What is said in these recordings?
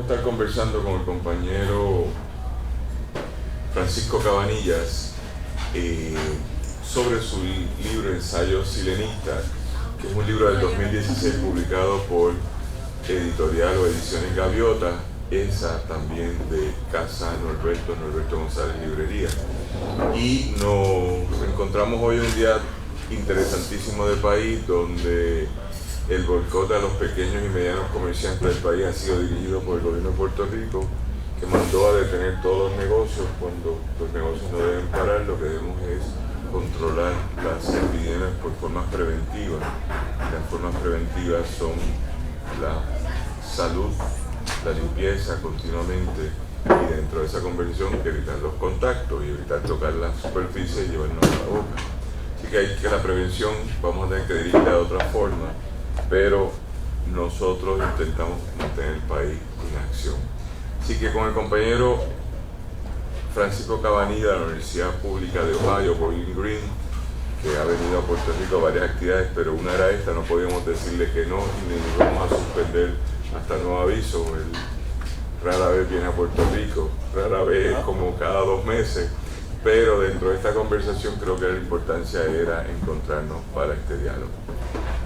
estar conversando con el compañero Francisco Cabanillas sobre su libro Ensayo Silenista, que es un libro del 2016 publicado por Editorial o Ediciones Gaviota, esa también de Casa Norberto González Librería. Y nos encontramos hoy un día interesantísimo del país, donde el boicot a los pequeños y medianos comerciantes del país ha sido dirigido por el gobierno de Puerto Rico, que mandó a detener todos los negocios cuando los negocios no deben parar. Lo que debemos es controlar las epidemias por formas preventivas. Las formas preventivas son la salud, la limpieza continuamente, y dentro de esa conversación evitar los contactos y evitar tocar la superficie y llevarnos a la boca. Así que la prevención vamos a tener que dirigirla de otra forma, pero nosotros intentamos mantener el país en acción. Así que con el compañero Francisco Cabanillas de la Universidad Pública de Ohio, Bowling Green, que ha venido a Puerto Rico a varias actividades, pero una era esta, no podíamos decirle que no, ni vamos a suspender hasta nuevo aviso. Él rara vez viene a Puerto Rico, rara vez como cada 2 meses, pero dentro de esta conversación creo que la importancia era encontrarnos para este diálogo.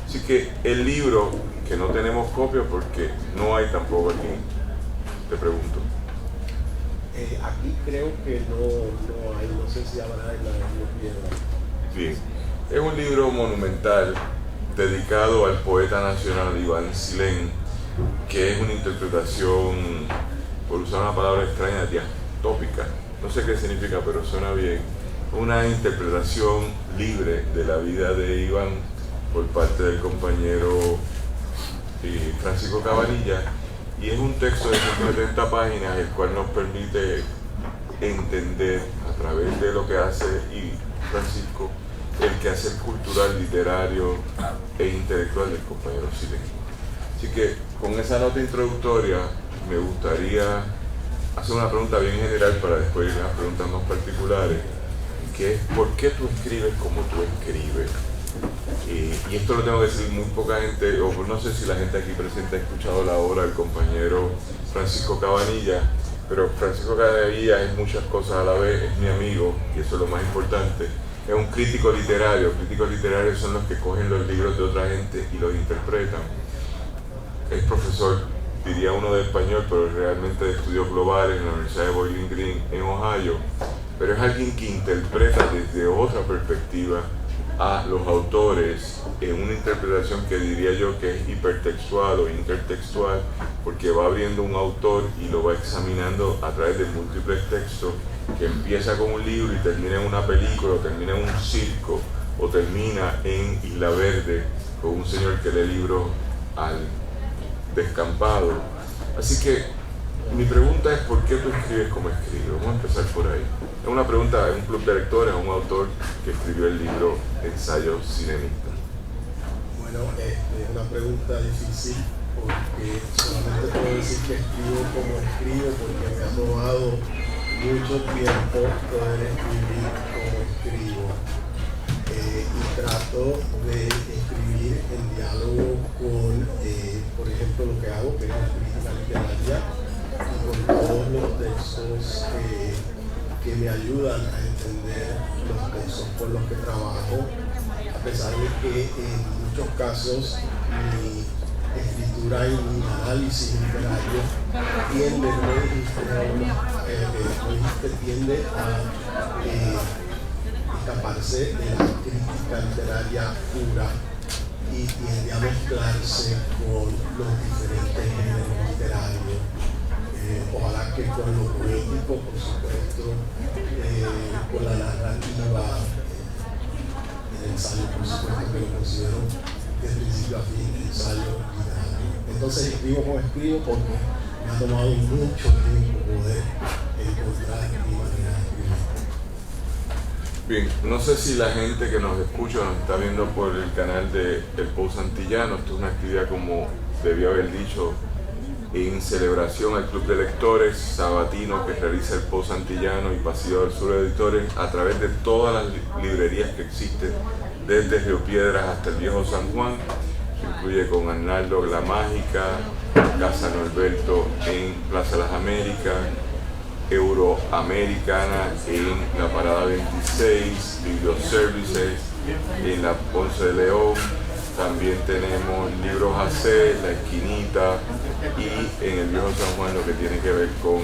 Así que el libro, que no tenemos copia porque no hay tampoco aquí, te pregunto. Aquí creo que no hay, no sé si habrá en la Piedra. Bien, es un libro monumental dedicado al poeta nacional Iván Silén, que es una interpretación, por usar una palabra extraña, diatópica. No sé qué significa, pero suena bien. Una interpretación libre de la vida de Iván por parte del compañero Francisco Cabanillas, y es un texto de 170 páginas, el cual nos permite entender a través de lo que hace Francisco el quehacer cultural, literario e intelectual del compañero Silén. Así que con esa nota introductoria me gustaría hacer una pregunta bien general para después ir a las preguntas más particulares, que es ¿por qué tú escribes como tú escribes? Y esto lo tengo que decir, muy poca gente, o no sé si la gente aquí presente ha escuchado la obra del compañero Francisco Cabanillas, pero Francisco Cabanillas es muchas cosas a la vez, es mi amigo, y eso es lo más importante. Es un crítico literario. Críticos literarios son los que cogen los libros de otra gente y los interpretan. Es profesor, diría uno, de español, pero realmente de estudios globales en la Universidad de Bowling Green en Ohio, pero es alguien que interpreta desde otra perspectiva a los autores en una interpretación que diría yo que es hipertextual o intertextual, porque va abriendo un autor y lo va examinando a través de múltiples textos, que empieza con un libro y termina en una película, o termina en un circo, o termina en Isla Verde con un señor que lee libros al descampado. Así que mi pregunta es ¿por qué tú escribes como escribes? Vamos a empezar por ahí. Es una pregunta de un club de lectores, a un autor que escribió el libro Ensayo Silenista. Bueno, es una pregunta difícil, porque solamente puedo decir que escribo como escribo, porque me ha tomado mucho tiempo poder escribir como escribo. Y trato de escribir en diálogo con, por ejemplo, lo que hago, que es crítica literaria, y con todos los textos que me ayudan a entender los textos por los que trabajo, a pesar de que en muchos casos mi escritura y mi análisis literario tiende a escaparse de la crítica literaria pura y tiende a mezclarse con los diferentes géneros literarios. Ojalá que con lo poético, por supuesto, con la narrativa, el ensayo, por supuesto, que lo considero de principio a fin ensayo literario. Entonces escribo como escribo porque me ha tomado mucho tiempo poder encontrar mi manera de escribir. Bien, no sé si la gente que nos escucha nos está viendo por el canal de El Post Antillano. Esto es una actividad, como debía haber dicho, en celebración al Club de Lectores sabatino que realiza El Post Antillano y Pasillo del Sur Editores a través de todas las librerías que existen, desde Río Piedras hasta el Viejo San Juan. Se incluye con Arnaldo La Mágica, Casa Norberto en Plaza Las Américas, Euroamericana en la Parada 26, Biblioservices en la Ponce de León. También tenemos Libros AC, La Esquinita, y en el Viejo San Juan lo que tiene que ver con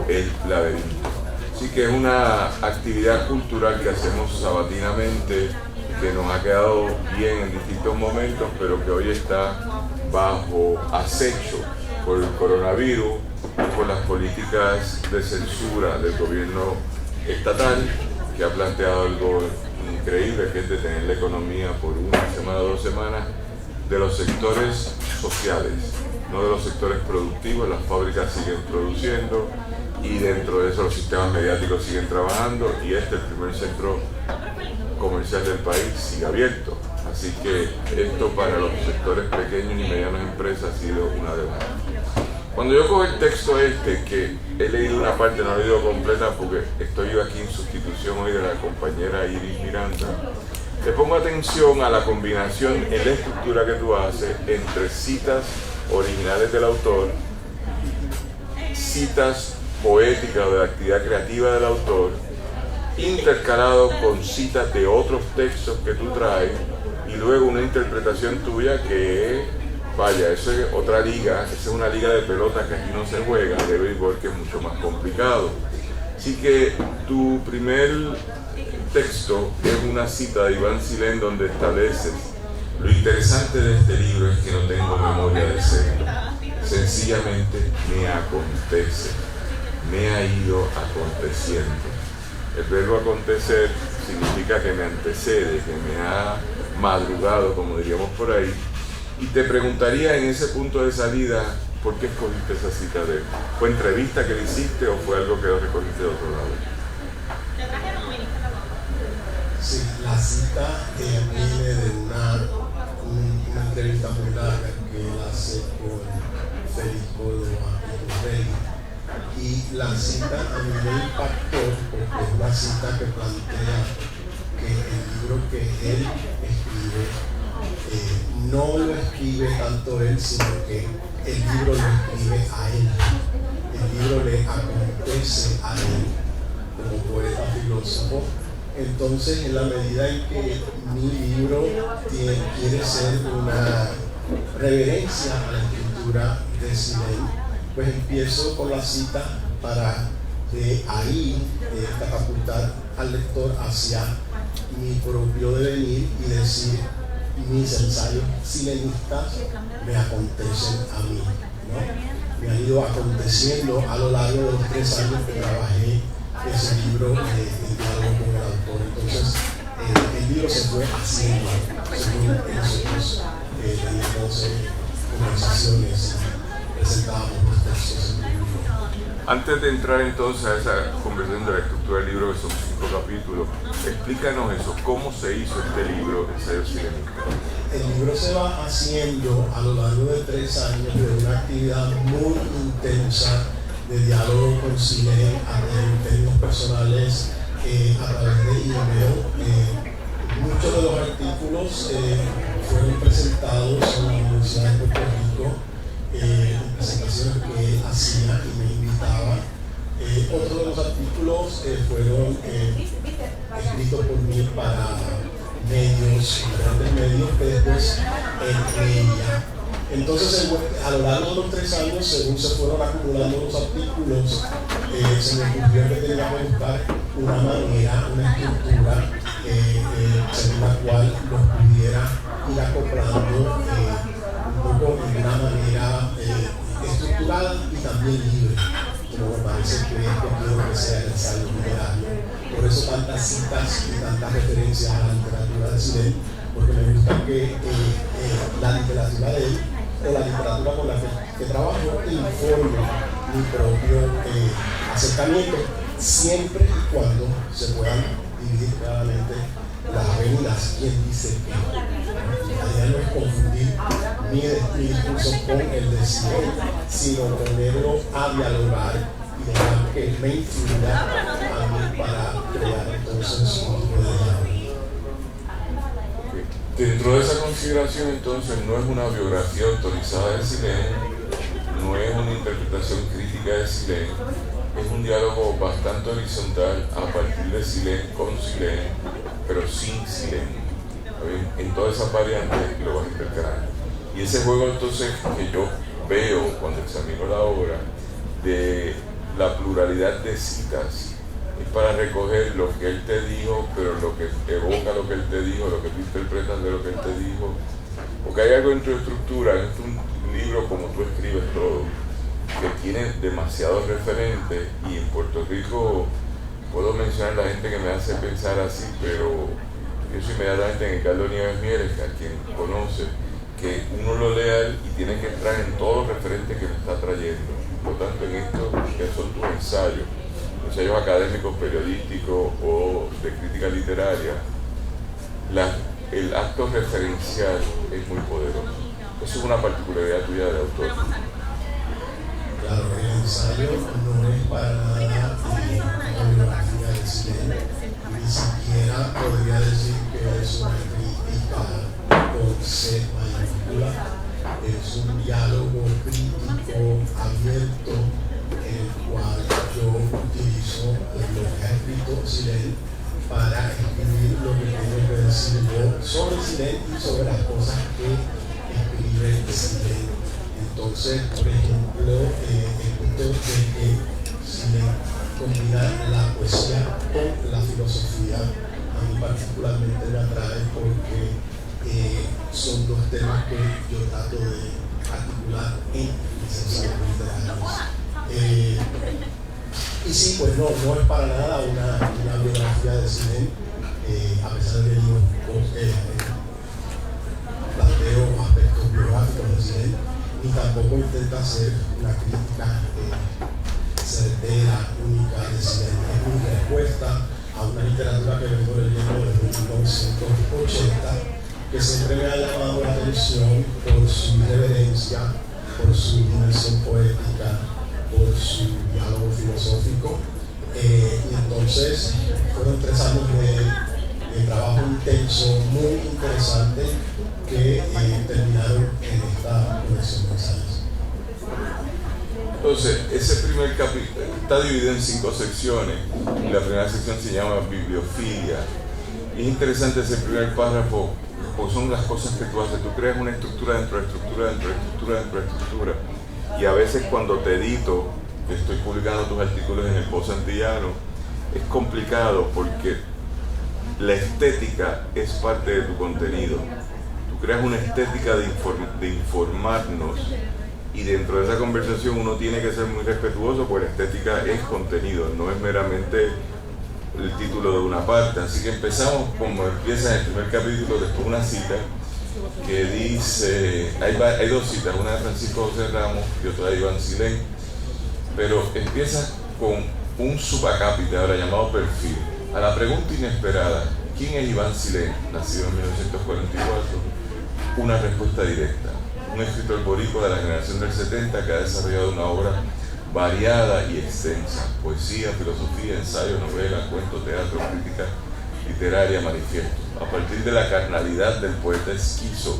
el laberinto. Así que es una actividad cultural que hacemos sabatinamente, que nos ha quedado bien en distintos momentos, pero que hoy está bajo acecho por el coronavirus y por las políticas de censura del gobierno estatal, que ha planteado algo increíble, que es detener la economía por una semana o 2 semanas de los sectores sociales, no de los sectores productivos. Las fábricas siguen produciendo y dentro de eso los sistemas mediáticos siguen trabajando, y el primer centro comercial del país, sigue abierto. Así que esto para los sectores pequeños y medianas empresas ha sido una demanda. Cuando yo cojo el texto que he leído una parte, no lo he leído completa porque estoy yo aquí en sustitución hoy de la compañera Iris Miranda, le pongo atención a la combinación en la estructura que tú haces entre citas originales del autor, citas poéticas o de la actividad creativa del autor, intercalado con citas de otros textos que tú traes, y luego una interpretación tuya que, vaya, eso es otra liga, esa es una liga de pelota que aquí no se juega, de béisbol, que es mucho más complicado. Así que tu primer texto es una cita de Iván Silén donde estableces: lo interesante de este libro es que no tengo memoria de serlo, sencillamente me acontece, me ha ido aconteciendo. El verbo acontecer significa que me antecede, que me ha madrugado, como diríamos por ahí. Y te preguntaría en ese punto de salida, ¿por qué escogiste esa cita de él? ¿Fue entrevista que le hiciste o fue algo que lo recogiste de otro lado? Sí, la cita viene de una entrevista muy larga que él hace con Félix Córdoba y con Félix. Y la cita a mí me impactó porque es una cita que plantea que el libro que él escribe no lo escribe tanto él, sino que el libro lo escribe a él. El libro le acontece a él como poeta filósofo. Entonces, en la medida en que mi libro quiere ser una reverencia a la escritura de Silén, pues empiezo con la cita para de ahí catapultar al lector hacia mi propio devenir y decir: mis ensayos silenistas me acontecen a mí, ¿no? Me han ido aconteciendo a lo largo de los 3 años que trabajé ese libro en diálogo con el autor. Entonces, el libro se fue haciendo según nosotros teníamos conversaciones y presentábamos los textos en el libro. Antes de entrar entonces a esa conversación de la estructura del libro, que son 5 capítulos, explícanos eso, ¿cómo se hizo este libro, Ensayos Silenistas? El libro se va haciendo a lo largo de 3 años de una actividad muy intensa de diálogo con Silén en términos personales, a través de email. Muchos de los artículos fueron presentados en la Universidad de Puerto Rico, en presentaciones que él hacía y me invitaba. Otros de los artículos fueron escritos por mí para medios, diferentes medios que después leía. Entonces, a lo largo de los 3 años, según se fueron acumulando los artículos, se me ocurrió que tenía que buscar una manera, una estructura según la cual los pudiera ir acoplando un poco de una manera estructurada y también libre, como me parece que quiero que sea el ensayo literario. Por eso tantas citas y tantas referencias a la literatura de Silén, porque me gusta que la literatura de él o la literatura con la que trabajo informe mi propio acercamiento, siempre y cuando se puedan dividir claramente las avenidas. Quien dice que la idea no es confundir mi discurso con el de Silén, sino ponerlo a dialogar y dejar que me influya a mí para crear entonces un tipo de diálogo. Dentro de esa consideración, entonces, no es una biografía autorizada de Silén, no es una interpretación crítica de Silén, es un diálogo bastante horizontal a partir de Silén con Silén, pero sin Silén. En todas esas variantes lo vas intercalando. Y ese juego, entonces, que yo veo cuando examino la obra, de la pluralidad de citas, es para recoger lo que él te dijo, pero lo que evoca lo que él te dijo, lo que tú interpretas de lo que él te dijo. Porque hay algo en tu estructura, en un libro como tú escribes todo, que tiene demasiados referentes, y en Puerto Rico puedo mencionar la gente que me hace pensar así, pero pienso inmediatamente en Carlos Nieves Mieres, a quien conoce, que uno lo lea y tiene que entrar en todos los referentes que me está trayendo. Por tanto, en esto que son tus ensayos académicos, periodísticos o de crítica literaria, el acto referencial es muy poderoso. Eso es una particularidad tuya de autor. Claro, el ensayo no es para nada una biografía de Silén, ni siquiera podría decir que es una crítica con C mayúscula, es un diálogo crítico abierto en el cual yo utilizo lo que ha escrito Silén para escribir lo que tengo que decir yo sobre Silén y sobre las cosas que escribe Silén. Entonces, por ejemplo, el punto de que Silén combina la poesía con la filosofía, a mí particularmente me atrae porque son dos temas que yo trato de articular en mis ensayos literarios. Y sí, pues no es para nada una biografía de Silén, a pesar de que yo planteo aspectos biográficos de Silén, ni tampoco intenta hacer una crítica certera, única de Silén. Es una respuesta a una literatura que vengo leyendo desde 1980, que siempre me ha llamado la atención por su irreverencia, por su dimensión poética, por su diálogo filosófico. Y entonces fueron 3 años de trabajo intenso, muy interesante, que terminaron en esta colección de ensayos. Entonces, ese primer capítulo está dividido en 5 secciones, y la primera sección se llama Bibliofilia. Y es interesante ese primer párrafo, porque son las cosas que tú haces. Tú creas una estructura dentro de estructura, dentro de estructura, dentro de estructura. Y a veces cuando te edito, que estoy publicando tus artículos en el Post Antillano, es complicado porque la estética es parte de tu contenido. Tú creas una estética de informarnos, y dentro de esa conversación uno tiene que ser muy respetuoso, porque la estética es contenido, no es meramente el título de una parte. Así que empezamos como empieza en el primer capítulo, después una cita que dice, hay 2 citas, una de Francisco José Ramos y otra de Iván Silén, pero empieza con un subacápite ahora llamado Perfil. A la pregunta inesperada, ¿quién es Iván Silén, nacido en 1944? Una respuesta directa. Un escritor boricua de la generación del 70 que ha desarrollado una obra variada y extensa: poesía, filosofía, ensayo, novela, cuento, teatro, crítica literaria, manifiesto. A partir de la carnalidad del poeta esquizo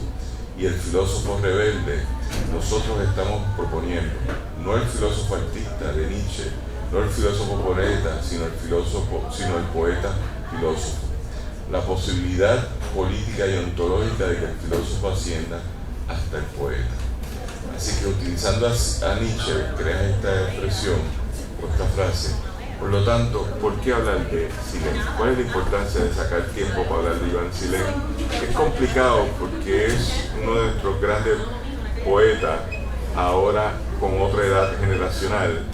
y el filósofo rebelde, nosotros estamos proponiendo no el filósofo artista de Nietzsche, no el filósofo poeta, sino el poeta filósofo. La posibilidad política y ontológica de que el filósofo ascienda hasta el poeta. Así que utilizando a Nietzsche creas esta expresión o esta frase. Por lo tanto, ¿por qué hablar de Silén? ¿Cuál es la importancia de sacar tiempo para hablar de Iván Silén? Es complicado porque es uno de nuestros grandes poetas, ahora con otra edad generacional,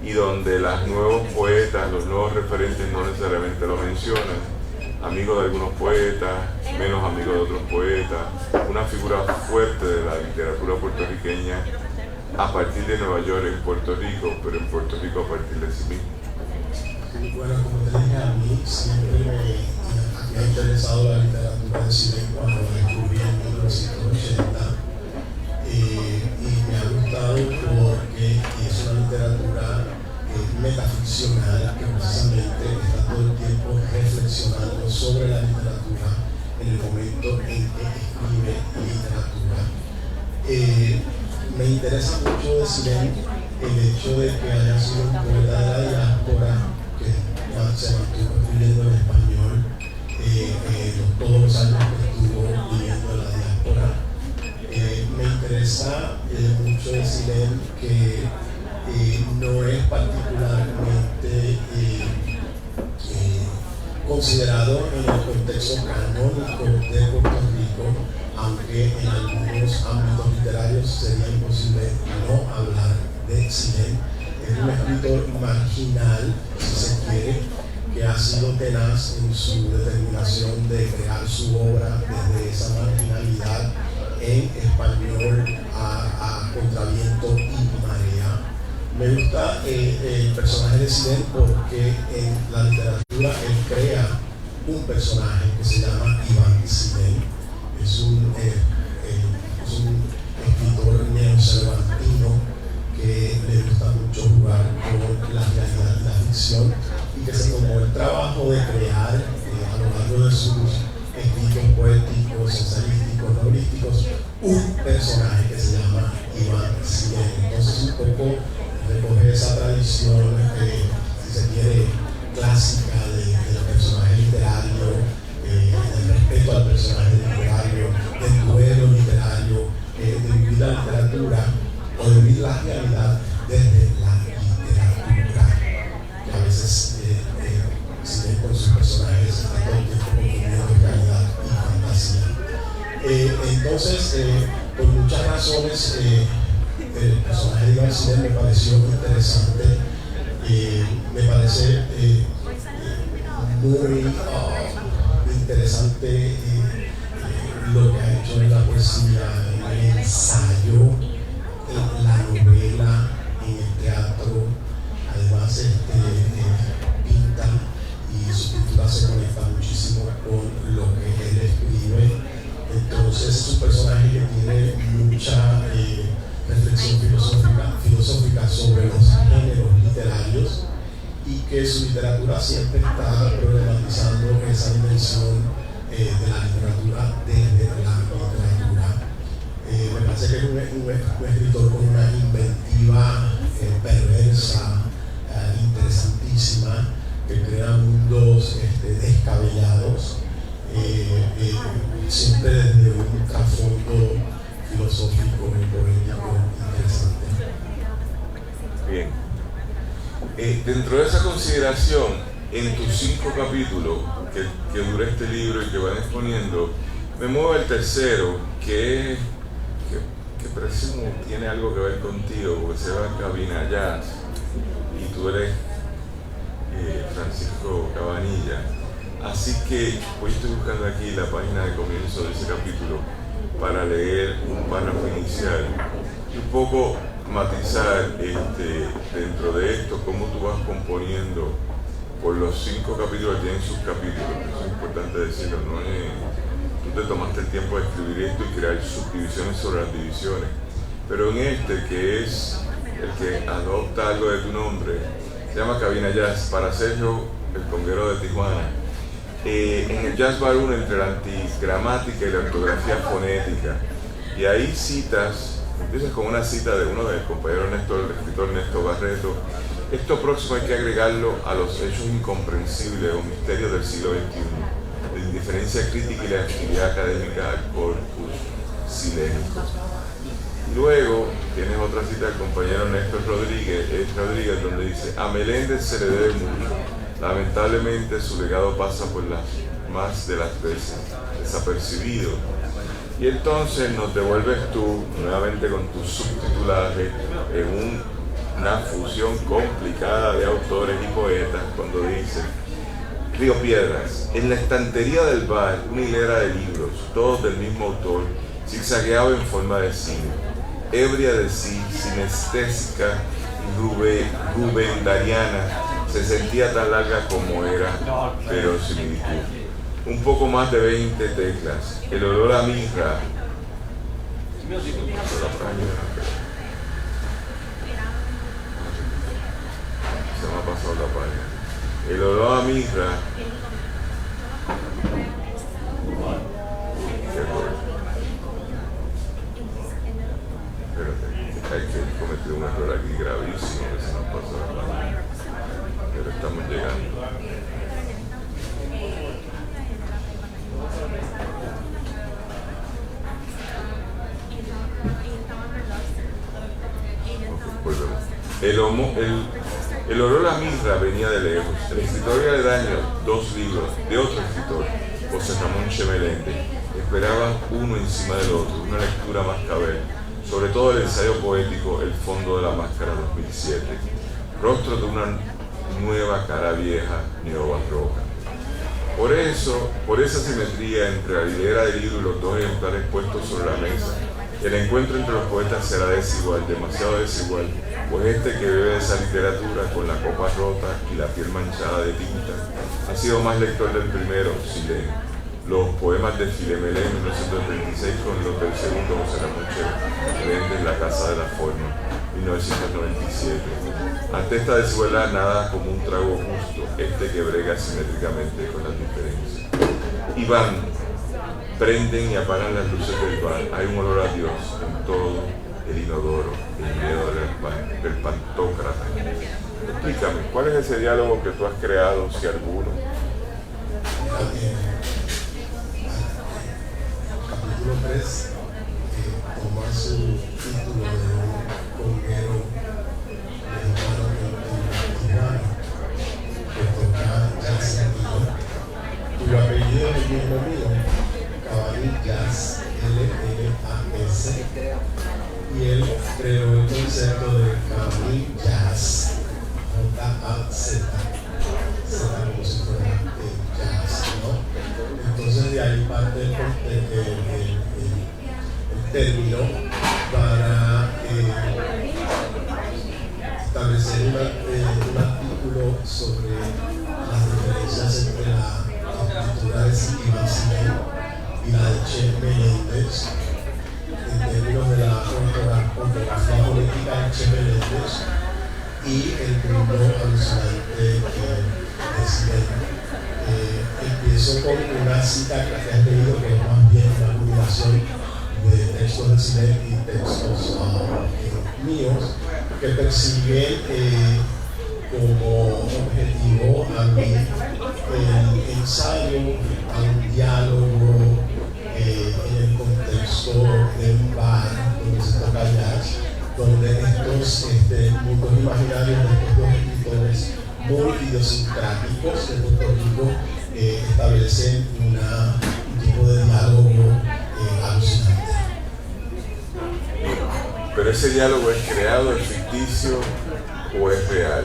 y donde los nuevos poetas, los nuevos referentes no necesariamente lo mencionan. Amigo de algunos poetas, menos amigo de otros poetas, una figura fuerte de la literatura puertorriqueña a partir de Nueva York en Puerto Rico, pero en Puerto Rico a partir de sí mismo. Bueno, como te dije, a mí siempre me ha interesado la literatura de Silén cuando la descubrí en 1980, y me ha gustado porque es una literatura metaficcional que precisamente está todo el tiempo reflexionando sobre la literatura en el momento en que escribe literatura. Me interesa mucho de Silén el hecho de que haya sido un poeta de la diáspora que se mantuvo escribiendo en español todos los años que estuvo viviendo en la diáspora. Me interesa mucho de Silén que no es particularmente considerado en el contexto canónico de Puerto Rico, aunque en algunos ámbitos literarios sería imposible no hablar de Silén. Es un escritor marginal, si se quiere, que ha sido tenaz en su determinación de crear su obra desde esa marginalidad en español a contraviento y marea. Me gusta el personaje de Silén porque en la literatura él crea un personaje que se llama Iván Silén. Es un escritor neocervantino que le gusta mucho jugar con la realidad y la ficción y que se tomó el trabajo de crear a lo largo de sus escritos poéticos, ensayísticos, novelísticos, un personaje que se llama Iván Silén. Entonces un poco recoge esa tradición, si se quiere, clásica del personaje literario, del respeto al personaje literario, del duelo literario, de vivir la literatura o de vivir la realidad desde la literatura, que a veces Silén con sus personajes está todo el tiempo confundiendo realidad y fantasía. Entonces, por muchas razones, el personaje de Iván Silén me pareció interesante, me parece muy interesante lo que ha hecho en la poesía, en el ensayo, en la novela, en el teatro. Además pinta y su pintura se conecta muchísimo con lo que él escribe. Entonces es un personaje que tiene mucha reflexión filosófica sobre los géneros literarios y que su literatura siempre está problematizando esa dimensión de la literatura desde la literatura. Me parece que es un escritor con una inventiva perversa, interesantísima, que crea mundos descabellados, siempre desde un trasfondo filosófico y poético interesante. Bien. Dentro de esa consideración, en tus 5 capítulos que dura este libro y que van exponiendo, me muevo al tercero, que presumo tiene algo que ver contigo, porque se llama Cabina Jazz, y tú eres Francisco Cabanilla. Así que hoy estoy buscando aquí la página de comienzo de ese capítulo para leer un párrafo inicial y un poco matizar dentro de esto cómo tú vas componiendo por los 5 capítulos, tienen sus capítulos, eso es importante decirlo, no es, tú te tomaste el tiempo de escribir esto y crear subdivisiones sobre las divisiones, pero en que es el que adopta algo de tu nombre, se llama Cabina Jazz, para Sergio, el conguero de Tijuana. En el Jazz Barún, entre la antigramática y la ortografía fonética, y ahí empiezas con una cita de uno de mis compañeros, el escritor Néstor Barreto: esto próximo hay que agregarlo a los hechos incomprensibles o misterios del siglo XXI, la indiferencia crítica y la actividad académica al corpus silénico. Luego tienes otra cita del compañero Néstor Rodríguez, donde dice: a Meléndez se le debe mucho. Lamentablemente su legado pasa por las más de las veces desapercibido. Y entonces nos devuelves tú nuevamente con tu subtitulaje en una fusión complicada de autores y poetas, cuando dice: Río Piedras, en la estantería del bar, una hilera de libros, todos del mismo autor, zigzagueaba en forma de cine, ebria de sí, sinestésica y rubendariana. Se sentía tan larga como era verosimilitud. Un poco más de 20 teclas. El olor a mirra. Se me ha pasado la página. El olor a mirra cometido un error aquí gravísimo que se nos pasó la mano, pero estamos llegando. El olor a mirra venía de lejos. El escritor aledaño, 2 libros de otro escritor, José Ramón Chemelende, esperaban uno encima del otro, una lectura mascabel, sobre todo el ensayo poético El fondo de la máscara 2007, rostro de una nueva cara vieja neobarroca. Por esa simetría entre la hilera del libro y los 2 ejemplares puestos sobre la mesa, el encuentro entre los poetas será desigual, demasiado desigual, pues este que bebe de esa literatura con la copa rota y la piel manchada de tinta ha sido más lector del primero, Silén, los poemas de Filemel en 1936 con los del segundo José Ramón Chemelende en La Casa de la Forma, 1997. Ante esta desigualdad nada como un trago justo, que brega simétricamente con las diferencias. Iván, prenden y apagan las luces del bar, hay un olor a Dios en todo el inodoro, el miedo del pantócrata. Explícame, ¿cuál es ese diálogo que tú has creado, si alguno? Capítulo 3 toma su título de un conguero mexicano que toca jazz latino, cuyo apellido es el mismo mío, Cabanillas, L-L-A-S, y él creó el concepto de Cabanillas, J-A-Z, Z como si fuera jazz, ¿no? Entonces de ahí parte el término para establecer un artículo sobre las diferencias entre la escritura de Iván Silén y la de Chemelende, en términos de la ortografía política de Chemelende y el mundo alucinante de Silén. Empiezo con una cita que has leído, que es más bien una combinación de textos de Silén y textos míos, que persiguen como objetivo a mí el ensayo a un diálogo en el contexto de un bar donde se toca jazz, donde estos mundos imaginarios de estos 2 escritores muy idiosincráticos de Puerto Rico establecen un tipo de diálogo alucinante. Pero ese diálogo es creado, es ficticio o es real.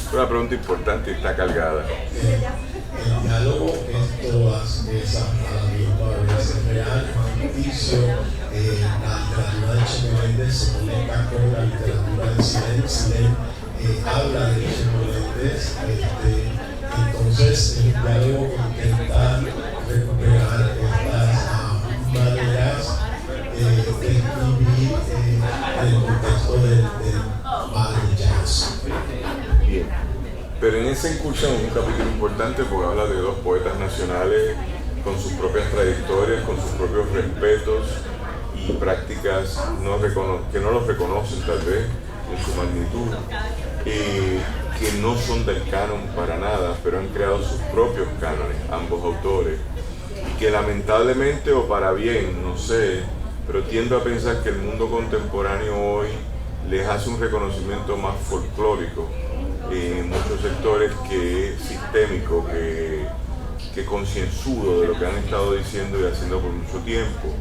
Es una pregunta importante y está cargada. El diálogo es todas esas a la misma vez, es real, es ficticio. La literatura de Chemelende se conecta con la literatura de Silén. Silén habla de Chemelende, entonces el diálogo intenta recuperar estas maneras de escribir en el contexto del bar de jazz. Bien, pero en esa incursión es un capítulo importante porque habla de 2 poetas nacionales con sus propias trayectorias, con sus propios respetos y prácticas que no los reconocen tal vez en su magnitud, que no son del canon para nada, pero han creado sus propios cánones, ambos autores, y que lamentablemente o para bien, no sé, pero tiendo a pensar que el mundo contemporáneo hoy les hace un reconocimiento más folclórico en muchos sectores que sistémico, que concienzudo de lo que han estado diciendo y haciendo por mucho tiempo.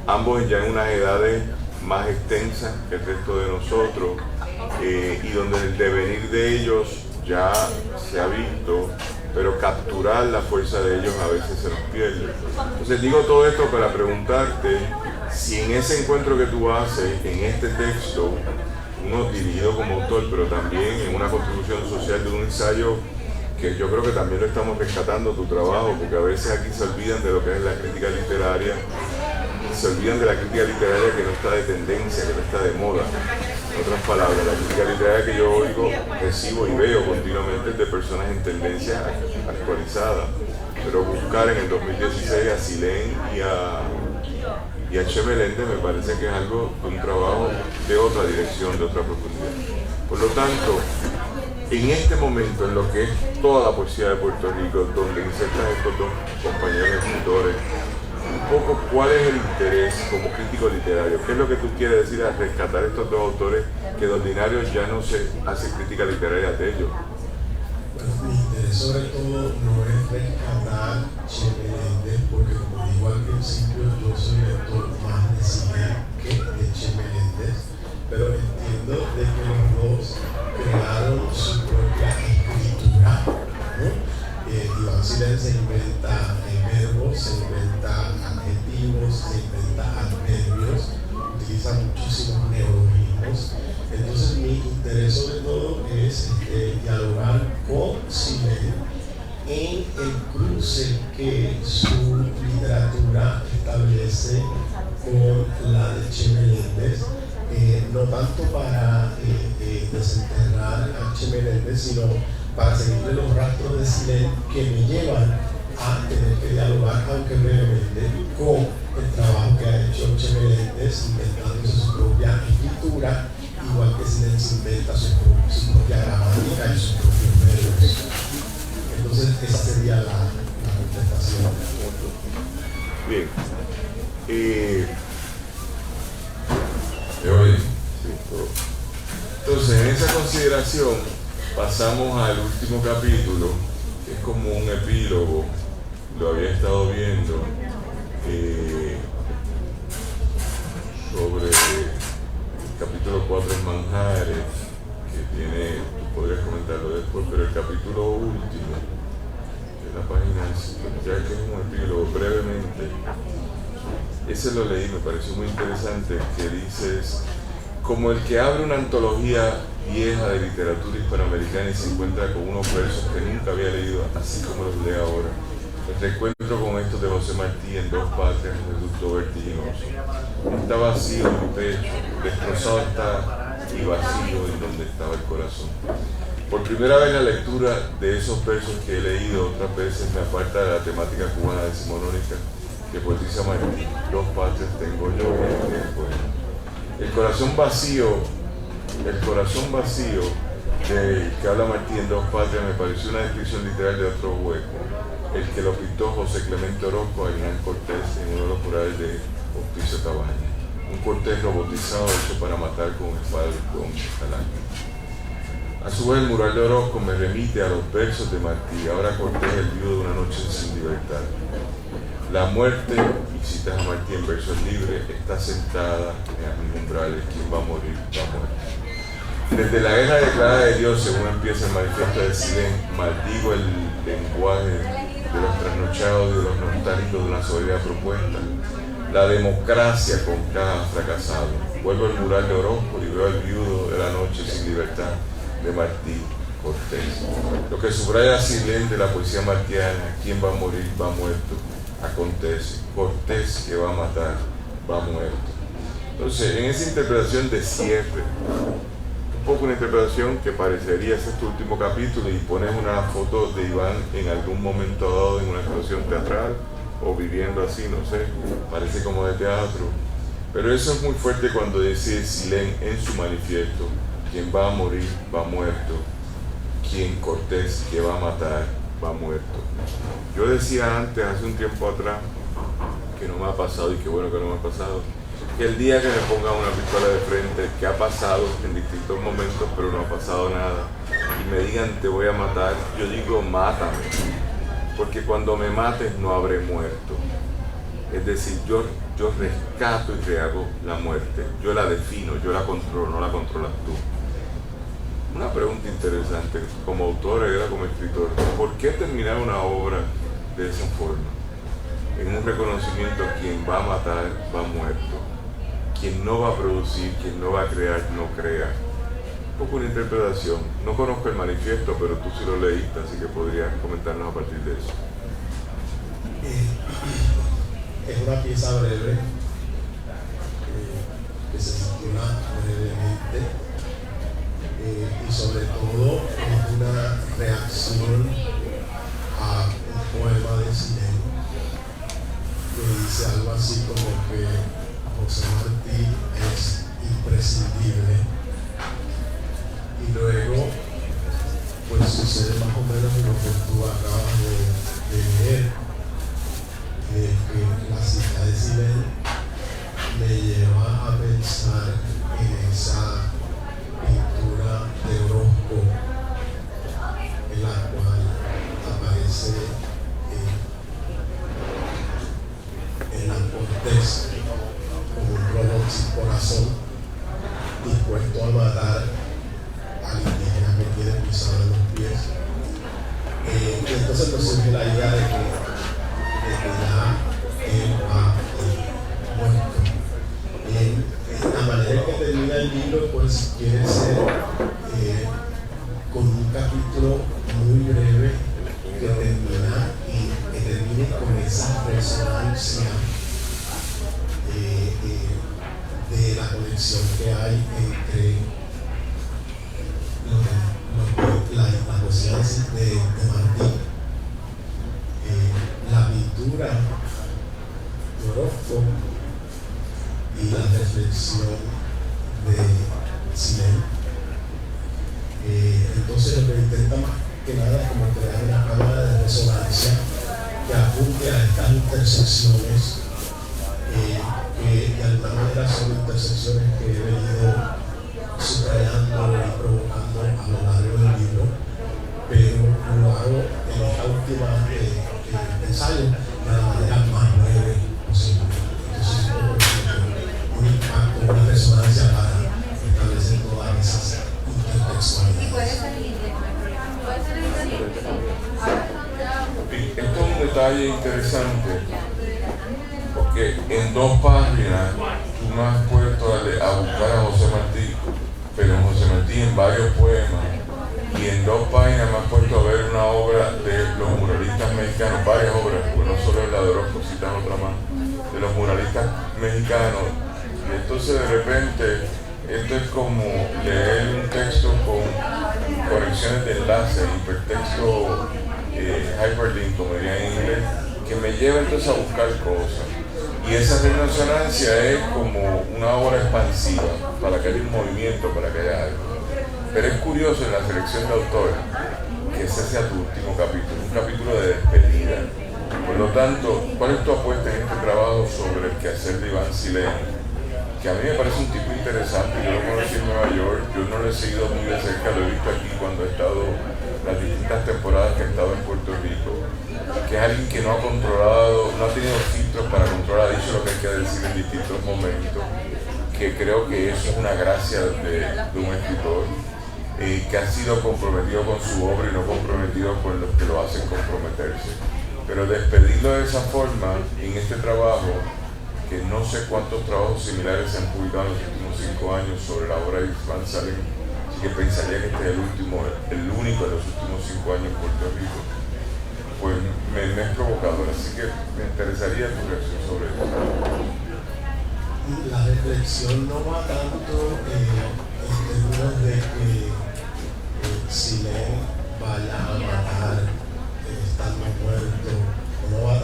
Ambos ya en unas edades más extensas que el resto de nosotros, y donde el devenir de ellos ya se ha visto, pero capturar la fuerza de ellos a veces se nos pierde. Entonces digo todo esto para preguntarte si en ese encuentro que tú haces, en este texto, uno dirigido como autor, pero también en una contribución social de un ensayo que yo creo que también lo estamos rescatando tu trabajo, porque a veces aquí se olvidan de lo que es la crítica literaria, se olvidan de la crítica literaria que no está de tendencia, que no está de moda. En otras palabras, la crítica literaria que yo oigo, recibo y veo continuamente es de personas en tendencia actualizada, pero buscar en el 2016 a Silén y Y H. Meléndez me parece que es algo de un trabajo de otra dirección, de otra profundidad. Por lo tanto, en este momento, en lo que es toda la poesía de Puerto Rico, donde insertan estos dos compañeros escritores, un poco cuál es el interés como crítico literario, qué es lo que tú quieres decir al rescatar estos dos autores que de ordinario ya no se hace crítica literaria de ellos. Bueno, mi interés sobre todo no es rescatar Che Meléndez, porque como digo al principio, yo soy lector más de Silén que de Che Meléndez, pero entiendo de que los dos crearon su propia escritura, ¿no? Iván Silén se inventa verbos, se inventa adjetivos, se inventa adverbios, utiliza muchísimos neologismos. Entonces mi interés sobre todo es dialogar con Silén en el cruce que su literatura establece con la de Che Meléndez, no tanto para desenterrar a Che Meléndez, sino para seguirle los rastros de Silén que me llevan a tener que dialogar, aunque brevemente, con el trabajo que ha hecho Che Meléndez, inventándose su propia escritura, igual que Silén se inventa su propia gramática y sus propios verbos. Entonces, esa sería la contestación. Bien. Sí, todo. Entonces, en esa consideración, pasamos al último capítulo, que es como un epílogo, lo había estado viendo, sobre el capítulo 4 en Manjares, que tiene, tú podrías comentarlo después, pero el capítulo último, de la página, ya que es un epílogo, brevemente, ese lo leí, me pareció muy interesante, que dices, como el que abre una antología vieja de literatura hispanoamericana y se encuentra con unos versos que nunca había leído, así como los lee ahora. El reencuentro con estos de José Martí en Dos Patrias resultó vertiginoso. Está vacío mi pecho, destrozado está y vacío en donde estaba el corazón. Por primera vez la lectura de esos versos que he leído otras veces me aparta de la temática cubana decimonónica que poetiza Martí. Dos patrias tengo yo en el poema. El corazón vacío del que habla Martí en Dos Patrias me pareció una descripción literal de otro hueco, el que lo pintó José Clemente Orozco a Hernán Cortés en uno de los murales de Hospicio Cabaña. Un Cortés robotizado hecho para matar con espada con talante. A su vez, el mural de Orozco me remite a los versos de Martí. Ahora Cortés, el viudo de una noche sin libertad. La muerte, y citas a Martí en versos libres, está sentada en mis umbrales. ¿Quién va a morir? Va a morir. Desde la guerra declarada de Dios, según empieza el manifiesto de Silén, maldigo el lenguaje de los trasnochados y de los nostálgicos de una soberbia propuesta. La democracia con cada fracasado. Vuelvo al mural de Orozco y veo al viudo de la noche sin libertad de Martí Cortés. Lo que subraya Silén de la poesía martiana, ¿quién va a morir? Va muerto. Acontece. Cortés que va a matar, va muerto. Entonces, en esa interpretación de cierre, un poco una interpretación que parecería ser tu último capítulo y pones una foto de Iván en algún momento dado en una actuación teatral o viviendo así, no sé, parece como de teatro. Pero eso es muy fuerte cuando dice Silén en su manifiesto, quien va a morir va muerto, quien Cortés que va a matar va muerto. Yo decía antes, hace un tiempo atrás, que no me ha pasado y qué bueno que no me ha pasado, que el día que me ponga una pistola de frente, que ha pasado en distintos momentos pero no ha pasado nada, y me digan te voy a matar, yo digo mátame, porque cuando me mates no habré muerto. Es decir, yo rescato y rehago la muerte, yo la defino, yo la controlo, no la controlas tú. Una pregunta interesante, como autor y como escritor, ¿por qué terminar una obra de esa forma? En un reconocimiento, quien va a matar va muerto, quien no va a producir, quien no va a crear, no crea. Un poco una interpretación, no conozco el manifiesto, pero tú sí lo leíste, así que podrías comentarnos a partir de eso. Es una pieza breve que se titula brevemente y sobre todo es una reacción a un poema de Silén que dice algo así como que José Martí es imprescindible, y luego pues sucede más o menos lo que tú acabas de leer, que la cita de Silén me lleva a pensar en esa pintura de Orozco en la cual aparece en la Cortés como un robot sin corazón, dispuesto a matar al indígena que tiene pisado en los pies. Y entonces nos surge la idea de que ya él va muerto. La manera en que termina el libro, pues quiere ser con un capítulo muy breve que termine con esa resonancia de la conexión que hay entre la poesía de Martí, la pintura de Orozco y la reflexión de Silén. Entonces lo que intenta más que nada es como crear una cámara de resonancia que apunte a estas intersecciones, que de alguna manera son intersecciones que he venido subrayando y provocando a lo largo del libro, pero lo hago en esta última ensayo de la manera más breve posible. Entonces, un impacto, una resonancia para establecer todas esas intertextualidades. Esto es un detalle interesante, porque en 2 páginas tú me has puesto a buscar a José Martí, pero José Martí en varios poemas, y en 2 páginas me has puesto a ver una obra de los muralistas mexicanos, varias obras, porque no solo es la de Orozco, citan otra más, de los muralistas mexicanos. Y entonces de repente esto es como leer un texto con correcciones de enlace, hipertexto, hyperlink, como diría en inglés, que me lleva entonces a buscar cosas. Y esa resonancia es como una obra expansiva, para que haya un movimiento, para que haya algo. Pero es curioso en la selección de autores que ese sea tu último capítulo, un capítulo de despedida. Por lo tanto, ¿cuál es tu apuesta en este trabajo sobre el quehacer de Iván Silén? Que a mí me parece un tipo interesante. Yo lo conocí en Nueva York, yo no lo he seguido muy de cerca, lo he visto aquí cuando he estado, las distintas temporadas que he estado en Puerto Rico, que es alguien que no ha controlado, no ha tenido filtros para controlar, ha dicho lo que hay que decir en distintos momentos, que creo que eso es una gracia de un escritor, que ha sido comprometido con su obra y no comprometido con los que lo hacen comprometerse. Pero despedirlo de esa forma en este trabajo, que no sé cuántos trabajos similares se han publicado en los últimos 5 años sobre la obra de Iván Silén, así que pensaría que este es el único de los últimos 5 años en Puerto Rico, pues me es provocador, así que me interesaría tu reacción sobre eso. La reflexión no va tanto en términos de que Silén vaya a matar estando muerto, no va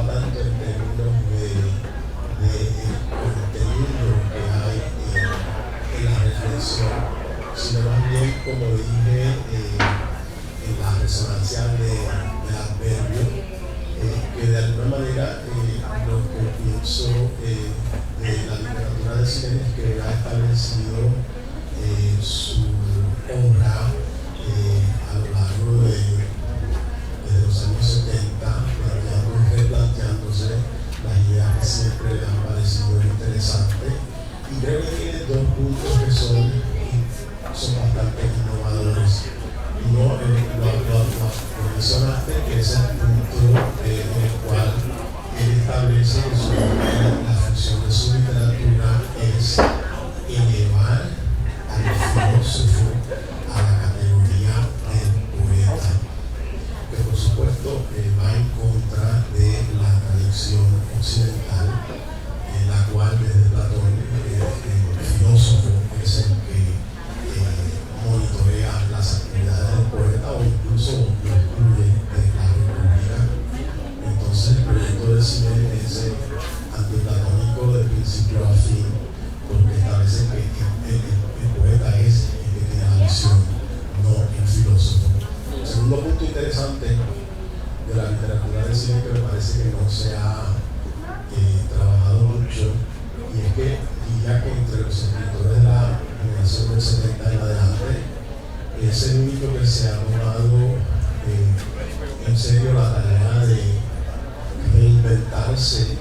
tanto en términos de contenido que hay en la reflexión, sino más bien, como dije, en la resonancia del adverbio, que de alguna manera lo que pienso de la literatura de Silén es que ha establecido su obra a lo largo de los años 70, replanteándose las ideas que siempre le han parecido interesantes, y creo que tiene 2 puntos que son bastante innovadores. Uno, lo mencionaste, que es el punto en el cual él establece que la función de su literatura es elevar al filósofo a la categoría segundo punto interesante de la literatura de cine que me parece que no se ha trabajado mucho, y es que diría que entre los escritores de la generación del 70 en adelante es el único que se ha tomado en serio la tarea de reinventarse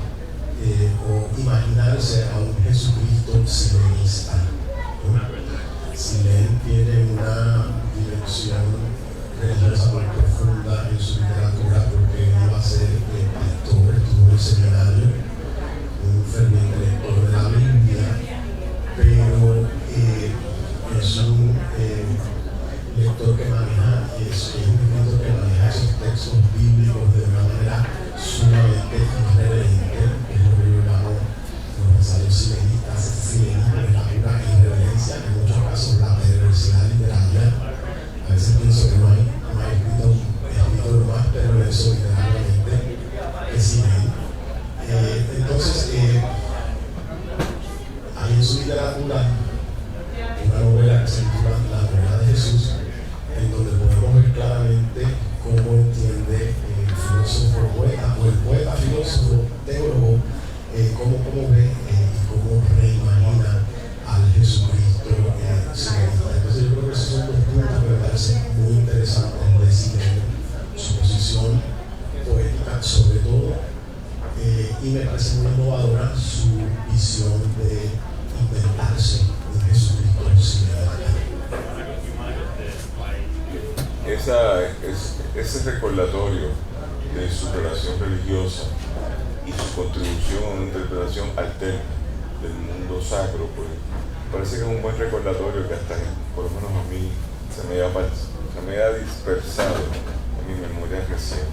o imaginarse a un Jesucristo silenista. Silén tiene una dimensión religiosa muy profunda en su literatura, porque iba a ser lector, estuvo en el seminario, un ferviente lector de la Biblia, pero es un lector que maneja, es un escritor que maneja esos textos bíblicos de una manera sumamente irreverente, que es lo que yo llamo los ensayos silenistas. Silenismo es la pura irreverencia, en muchos casos la perversidad literaria. A veces pienso que no hay escritor más perverso literariamente que Silén. Entonces, hay en su literatura una novela que se titula La novela de Jesús, en donde podemos ver claramente cómo entiende el filósofo poeta, o el poeta filósofo teólogo, cómo ve y cómo reimagina al Jesucristo silenista. Entonces yo creo que esos son dos puntos que me parecen muy interesantes de Silén, su posición poética sobre todo, y me parece muy innovadora su visión de inventarse un Jesucristo silenista. Ese recordatorio de su relación religiosa y su contribución a una interpretación alterna del mundo sacro, pues parece que es un buen recordatorio que hasta, por lo menos a mí, se me ha dispersado en mi memoria reciente.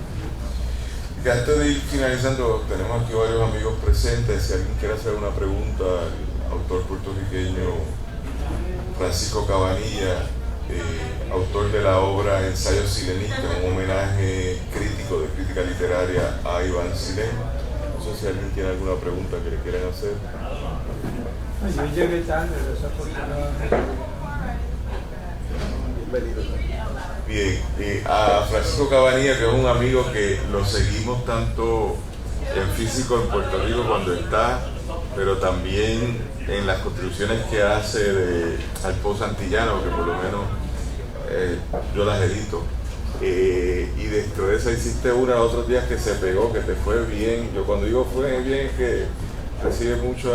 Y que antes de ir finalizando, tenemos aquí varios amigos presentes. Si alguien quiere hacer una pregunta al autor puertorriqueño Francisco Cabanilla, autor de la obra Ensayos Silenistas, un homenaje crítico de crítica literaria a Iván Silén. No sé si alguien tiene alguna pregunta que le quieran hacer. Yo llegué tarde, desafortunadamente. Bien, a Francisco Cabanilla, que es un amigo que lo seguimos tanto en físico en Puerto Rico cuando está, pero también en las contribuciones que hace al Pozo Antillano, que por lo menos yo las edito. Y dentro de esa hiciste una los otros días que se pegó, que te fue bien. Yo cuando digo fue bien es que recibe muchos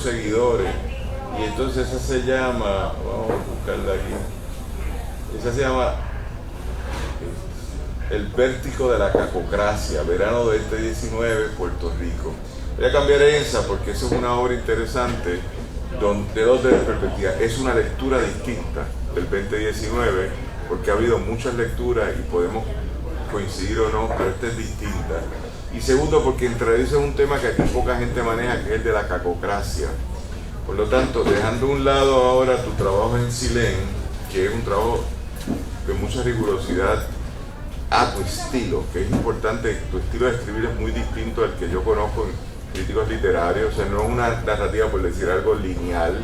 seguidores. Y entonces esa se llama, vamos a buscarla aquí, esa se llama El Vértigo de la Cacocracia, verano de 2019, Puerto Rico. Voy a cambiar esa porque eso es una obra interesante de dos perspectivas. Es una lectura distinta del 2019 porque ha habido muchas lecturas y podemos coincidir o no, pero esta es distinta. Y segundo, porque introduce un tema que aquí poca gente maneja, que es el de la cacocracia. Por lo tanto, dejando a un lado ahora tu trabajo en Silén, que es un trabajo de mucha rigurosidad a tu estilo, que es importante, tu estilo de escribir es muy distinto al que yo conozco en críticos literarios. O sea, no es una narrativa, por decir algo, lineal,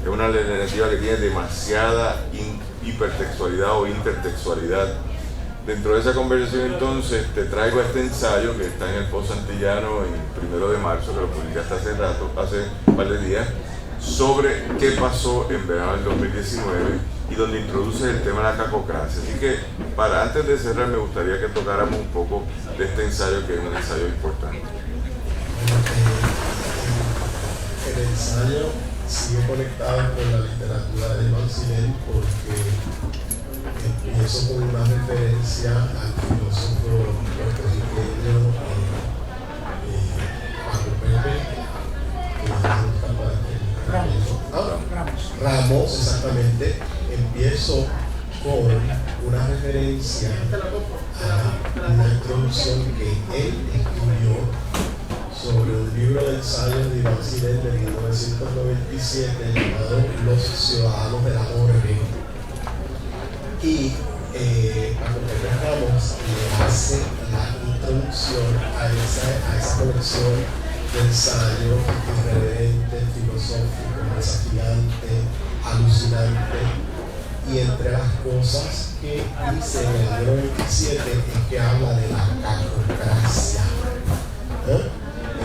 es una narrativa que tiene demasiada hipertextualidad o intertextualidad. Dentro de esa conversación entonces te traigo este ensayo que está en el Pozo Antillano en 1 de marzo, que lo publicaste hace un par de días, sobre qué pasó en verano del 2019 y donde introduces el tema de la cacocracia. Así que antes de cerrar me gustaría que tocáramos un poco de este ensayo, que es un ensayo importante. El ensayo sigue conectado con la literatura de Iván Silén porque empiezo con una referencia al filósofo puertorriqueño Paco Pepe, Ramos, exactamente. Empiezo con una referencia a una introducción que él escribió sobre un libro de ensayos de Iván Silén de 1997 llamado Los Ciudadanos de la Orbe. Y Paco Pepe Ramos le hace la introducción a esa colección de ensayos irreverente, filosófico, desafiante, alucinante, Y entre las cosas que dice en el libro 27 es que habla de la cacocracia.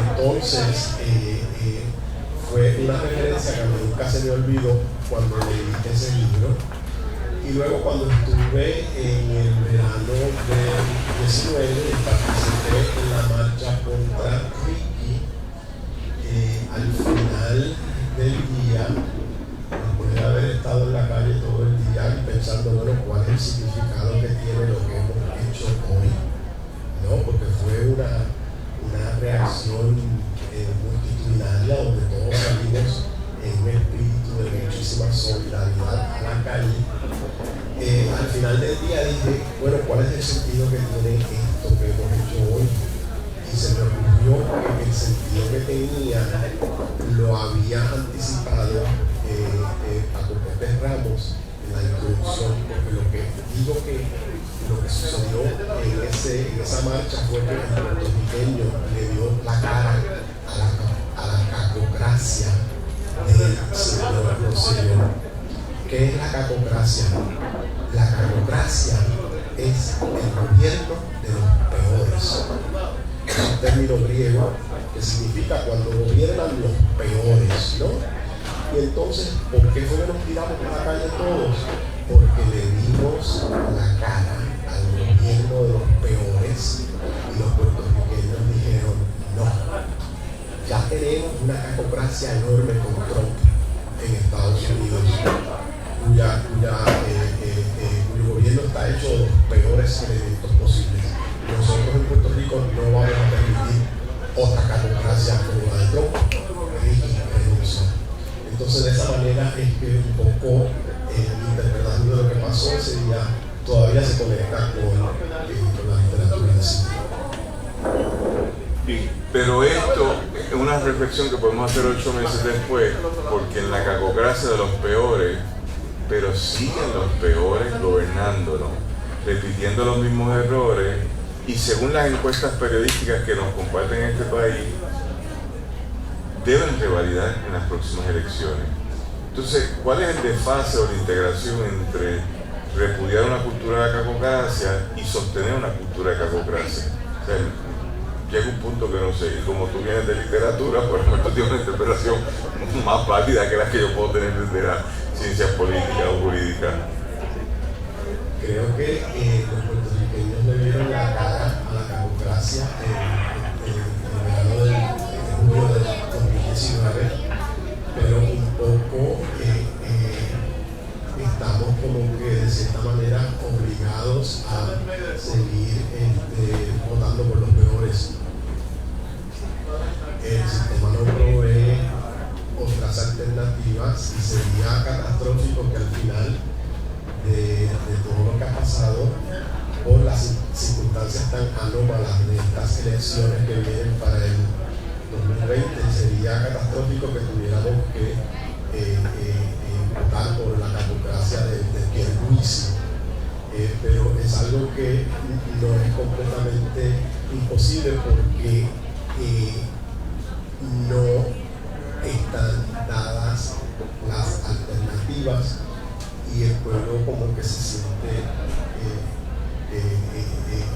Entonces, fue una referencia que a mí nunca se me olvidó cuando leí ese libro. Y luego cuando estuve en el verano del 19 participé en la marcha contra Ricky, al final del día, después de haber estado en la calle todo el día y pensando, bueno, ¿cuál es el significado que tiene lo que hemos hecho hoy? ¿No? Porque fue una reacción multitudinaria donde todos salimos en un espíritu de muchísima solidaridad a la calle. Al final del día dije, bueno, ¿cuál es el sentido que tiene esto que hemos hecho hoy? Y se me ocurrió que el sentido que tenía lo había anticipado Paco Pepe Ramos en la introducción, porque lo que digo que lo que sucedió en esa marcha fue que el puertorriqueño le dio la cara a la cacocracia del señor Rosselló. ¿Qué es la cacocracia? La cacocracia es el gobierno de los peores. Es un término griego que significa cuando gobiernan los peores, ¿no? Y entonces, ¿por qué fue que nos tiramos por la calle todos? Porque le dimos la cara al gobierno de los peores y los puertorriqueños dijeron no. Ya tenemos una cacocracia enorme con Trump en Estados Unidos, cuyo gobierno está hecho de los peores elementos posibles. Nosotros en Puerto Rico no vamos a permitir otra cacocracia como la de Trump. Entonces, de esa manera es que un poco interpretando lo que pasó ese día todavía se conecta con la literatura de cine. Pero esto es una reflexión que podemos hacer 8 meses después, porque en la cacocracia de los peores, pero siguen los peores gobernándonos, repitiendo los mismos errores, y según las encuestas periodísticas que nos comparten en este país, deben revalidar en las próximas elecciones. Entonces, ¿cuál es el desfase o la integración entre repudiar una cultura de cacocracia y sostener una cultura de cacocracia? O sea, llega un punto que no sé, y como tú vienes de literatura, por ejemplo, tú tienes una interpretación más válida que la que yo puedo tener desde las ciencias políticas o jurídicas. Creo que los puertorriqueños le dieron la cara a la cacocracia en el verano de julio del 2019, pero un poco estamos como que de cierta manera obligados a seguir votando por los peores. El sistema no provee otras alternativas y sería catastrófico que al final de todo lo que ha pasado por las circunstancias tan anómalas de estas elecciones que vienen para el 2020, sería catastrófico que tuviéramos que votar por la cacocracia de Pierluisi. Pero es algo que no es completamente imposible porque no están dadas las alternativas y el pueblo como que se siente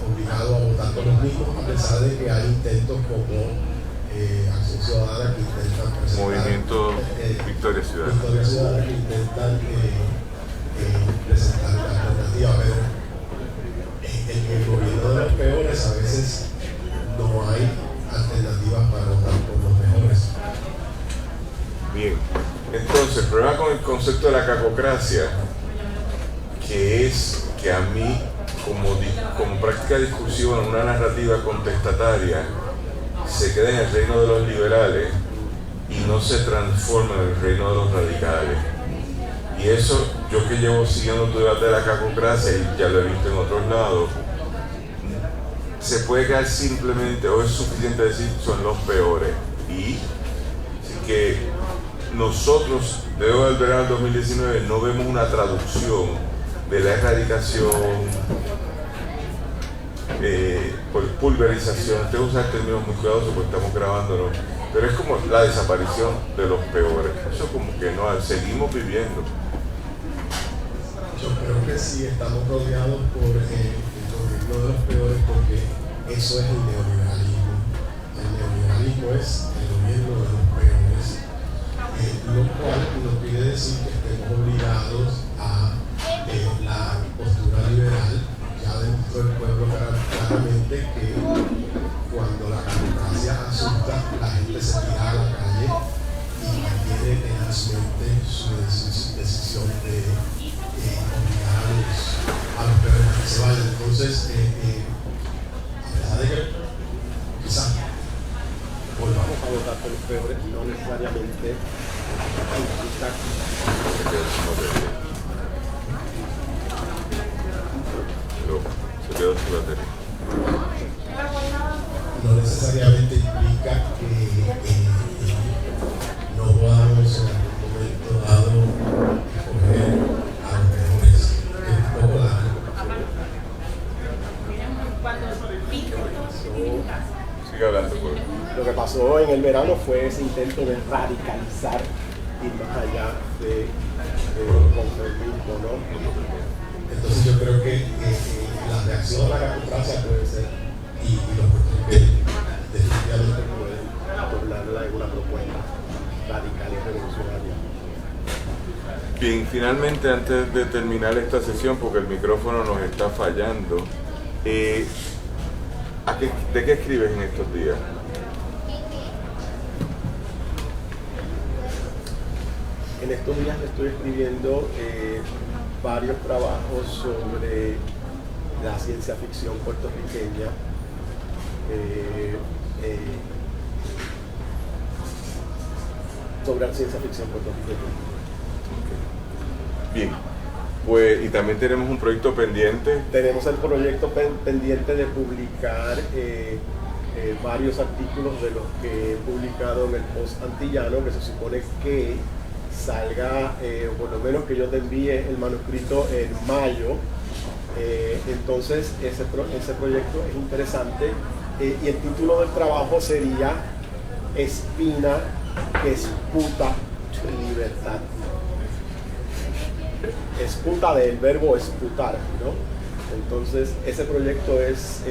obligado a votar por los mismos, a pesar de que hay intentos como Acción Ciudadana que intentan presentar Movimiento Victoria Ciudadana que intentan presentar una alternativa, pero en el gobierno de los peores a veces no hay alternativas para votar por los mejores. Bien, entonces el problema con el concepto de la cacocracia, que es que a mí como práctica discursiva en una narrativa contestataria se queda en el reino de los liberales y no se transforma en el reino de los radicales. Y eso, yo que llevo siguiendo tu debate de la cacocracia y ya lo he visto en otros lados, se puede quedar simplemente, o es suficiente decir, son los peores. Y así que nosotros, luego del verano del 2019, no vemos una traducción de la erradicación, por pulverización. Usted usa términos muy cuidadosos porque estamos grabándolo, pero es como la desaparición de los peores. Eso como que no, seguimos viviendo. que sí, estamos rodeados por el gobierno de los peores, porque eso es el neoliberalismo. El neoliberalismo es el gobierno de los peores, lo cual no quiere decir que estemos obligados a la postura liberal. Ya dentro del pueblo claramente que cuando la democracia asusta, la gente se tira a la calle y mantiene tenazmente su decisión de obligar a los peores a que se vayan. Entonces, a pesar de que quizás volvamos a votar por los peores, no necesariamente se quedó sin batería. No necesariamente implica que no podamos en algún momento dado escoger a los mejores. Es un poco Sigue hablando, por favor. Lo que pasó en el verano fue ese intento de radicalizar, ir más allá de conformismo, ¿no? Entonces yo creo que la reacción a la democracia puede ser, y los puertorriqueños definitivamente pueden tornarla en una propuesta radical y revolucionaria. Bien, finalmente, antes de terminar esta sesión, porque el micrófono nos está fallando, ¿de qué escribes en estos días? En estos días estoy escribiendo varios trabajos sobre la ciencia ficción puertorriqueña, sobre la ciencia ficción puertorriqueña. Bien, pues, y también tenemos un proyecto pendiente. Tenemos el proyecto pendiente de publicar varios artículos de los que he publicado en el Post Antillano, que se supone que salga, o por lo menos que yo te envíe el manuscrito en mayo. Entonces ese proyecto es interesante, y el título del trabajo sería Espina que esputa libertad. Esputa del verbo esputar, ¿no? Entonces ese proyecto es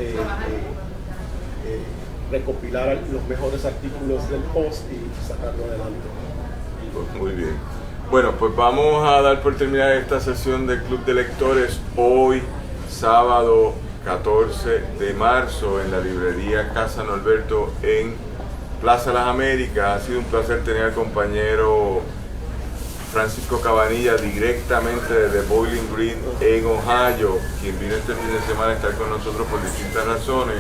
recopilar los mejores artículos del Post y sacarlo adelante. Muy bien. Bueno, pues vamos a dar por terminada esta sesión del Club de Lectores hoy, sábado 14 de marzo, en la librería Casa Norberto en Plaza Las Américas. Ha sido un placer tener al compañero Francisco Cabanilla directamente desde Bowling Green en Ohio, quien vino este fin de semana a estar con nosotros por distintas razones.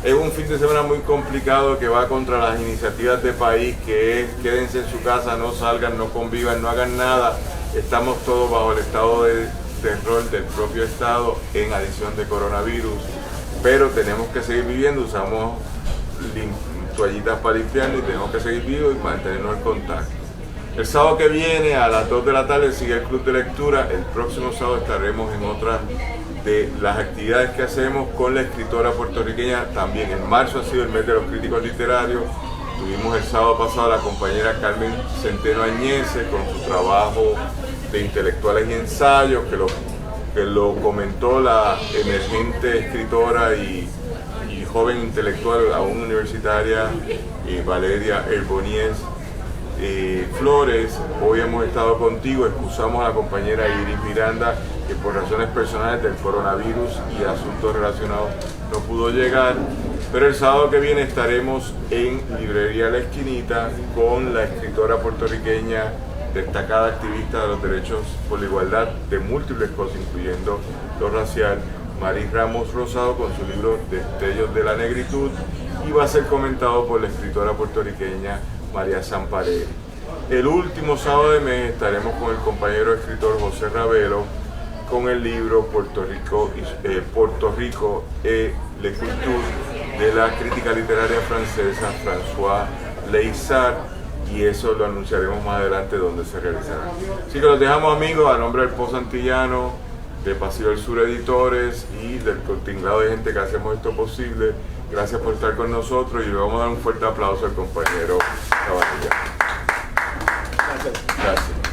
Es un fin de semana muy complicado que va contra las iniciativas de país, que es quédense en su casa, no salgan, no convivan, no hagan nada. Estamos todos bajo el estado de terror del propio estado en adición de coronavirus, pero tenemos que seguir viviendo, usamos toallitas para limpiarnos y tenemos que seguir vivos y mantenernos en contacto. El sábado que viene a las 2 de la tarde sigue el Club de Lectura. El próximo sábado estaremos en otra de las actividades que hacemos con la escritora puertorriqueña. También en marzo ha sido el mes de los críticos literarios. Tuvimos el sábado pasado a la compañera Carmen Centeno Añese con su trabajo de intelectuales y ensayos, que lo comentó la emergente escritora y joven intelectual, aún universitaria, Valeria Herbonies Flores. Hoy hemos estado contigo, excusamos a la compañera Iris Miranda, que por razones personales del coronavirus y asuntos relacionados no pudo llegar, pero el sábado que viene estaremos en Librería La Esquinita con la escritora puertorriqueña, destacada activista de los derechos por la igualdad de múltiples cosas, incluyendo lo racial, Maris Ramos Rosado, con su libro Destellos de la Negritud, y va a ser comentado por la escritora puertorriqueña María Zamparelli. El último sábado de mes estaremos con el compañero escritor José Ravelo con el libro Puerto Rico et le culture de la crítica literaria francesa François Leissart, y eso lo anunciaremos más adelante donde se realizará. Así que los dejamos, amigos, a nombre del Post Antillano, de Pasillo del Sur Editores y del contingado de gente que hacemos esto posible. Gracias por estar con nosotros y le vamos a dar un fuerte aplauso al compañero Cabanilla. Gracias. Gracias.